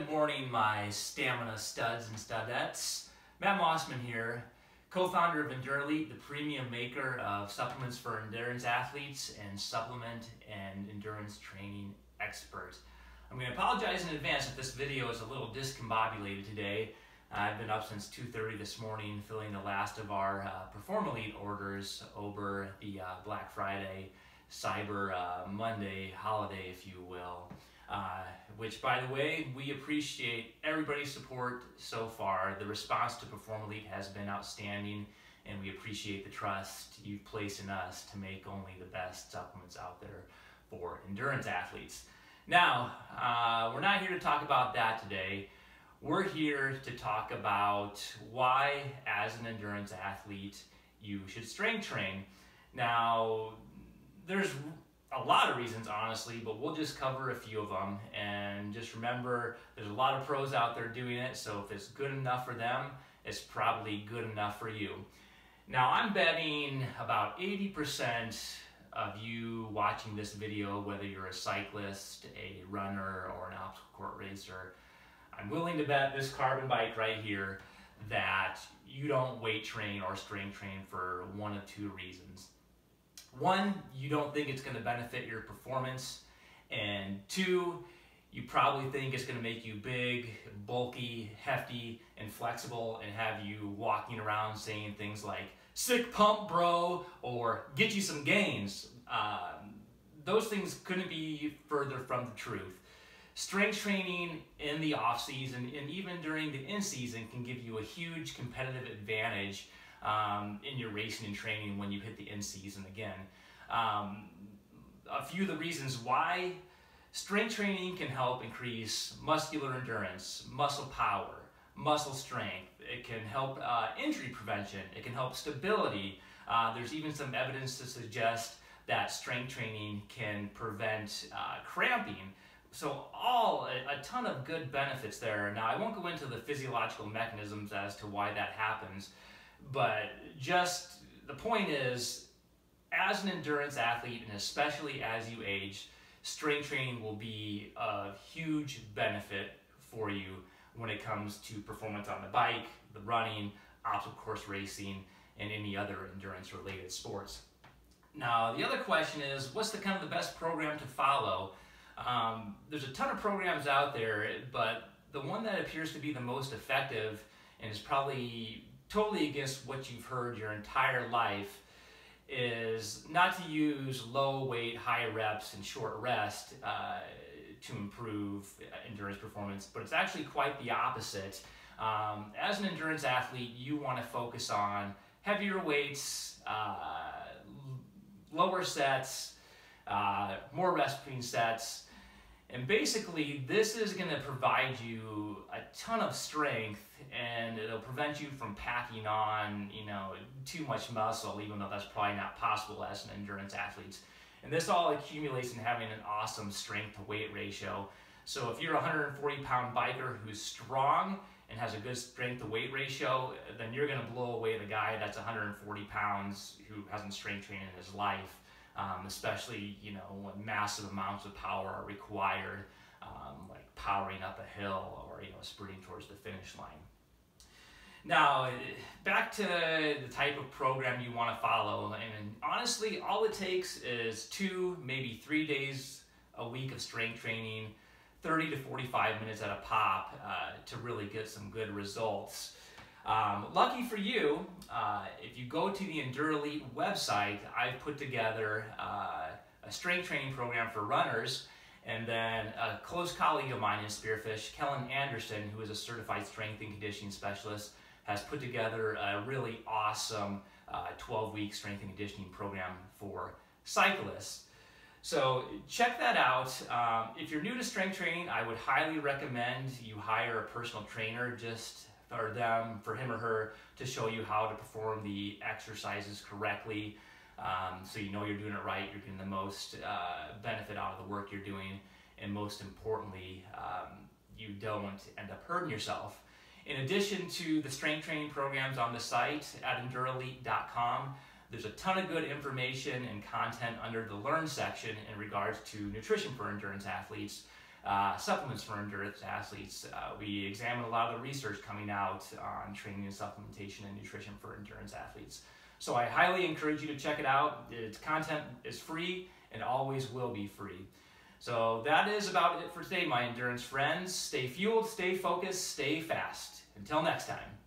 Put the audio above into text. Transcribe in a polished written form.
Good morning, my stamina studs and studettes. Matt Mosman here, co-founder of EndurElite, the premium maker of supplements for endurance athletes and supplement and endurance training expert. I'm going to apologize in advance if this video is a little discombobulated today. I've been up since 2:30 this morning filling the last of our EndurElite orders over the Black Friday, Cyber Monday holiday, if you will. Which, by the way, we appreciate everybody's support so far. The response to EndurElite has been outstanding, and we appreciate the trust you've placed in us to make only the best supplements out there for endurance athletes. Now, we're not here to talk about that today. We're here to talk about why, as an endurance athlete, you should strength train. Now, there's a lot of reasons, honestly, but we'll just cover a few of them. And just remember, there's a lot of pros out there doing it, so if it's good enough for them, it's probably good enough for you. Now, I'm betting about 80% of you watching this video, whether you're a cyclist, a runner, or an obstacle course racer, I'm willing to bet this carbon bike right here that you don't weight train or strength train for one of two reasons. One, you don't think it's going to benefit your performance, and two, you probably think it's going to make you big, bulky, hefty, and flexible and have you walking around saying things like, "Sick pump, bro," or "get you some gains." Those things couldn't be further from the truth. Strength training in the off season and even during the in season can give you a huge competitive advantage in your racing and training when you hit the in season again. A few of the reasons why: strength training can help increase muscular endurance, muscle power, muscle strength. It can help injury prevention. It can help stability. There's even some evidence to suggest that strength training can prevent cramping. So a ton of good benefits there. Now, I won't go into the physiological mechanisms as to why that happens, but just the point is, as an endurance athlete, and especially as you age, strength training will be a huge benefit for you when it comes to performance on the bike, the running, obstacle course racing, and any other endurance related sports. Now, the other question is, what's the best program to follow? There's a ton of programs out there, but the one that appears to be the most effective and is probably totally against what you've heard your entire life is not to use low weight, high reps, and short rest to improve endurance performance, but it's actually quite the opposite. As an endurance athlete, you want to focus on heavier weights, lower sets, more rest between sets, and basically this is going to provide you a ton of strength, and it'll prevent you from packing on, too much muscle, even though that's probably not possible as an endurance athlete. And this all accumulates in having an awesome strength to weight ratio. So if you're a 140-pound biker who's strong and has a good strength to weight ratio, then you're going to blow away the guy that's 140 pounds who hasn't strength trained in his life. Especially when massive amounts of power are required, like powering up a hill or sprinting towards the finish line. Now, back to the type of program you want to follow, and honestly, all it takes is 2, maybe 3 days a week of strength training, 30 to 45 minutes at a pop, to really get some good results. Lucky for you, if you go to the EndurElite website, I've put together a strength training program for runners, and then a close colleague of mine in Spearfish, Kellen Anderson, who is a certified strength and conditioning specialist, has put together a really awesome 12-week strength and conditioning program for cyclists. So check that out. If you're new to strength training, I would highly recommend you hire a personal trainer just for him or her to show you how to perform the exercises correctly, so you know you're doing it right, you're getting the most benefit out of the work you're doing, and most importantly, you don't end up hurting yourself. In addition to the strength training programs on the site at EndurElite.com, there's a ton of good information and content under the Learn section in regards to nutrition for endurance athletes. supplements for endurance athletes. We examine a lot of the research coming out on training and supplementation and nutrition for endurance athletes. So I highly encourage you to check it out. Its content is free and always will be free. So that is about it for today, my endurance friends. Stay fueled, stay focused, stay fast. Until next time.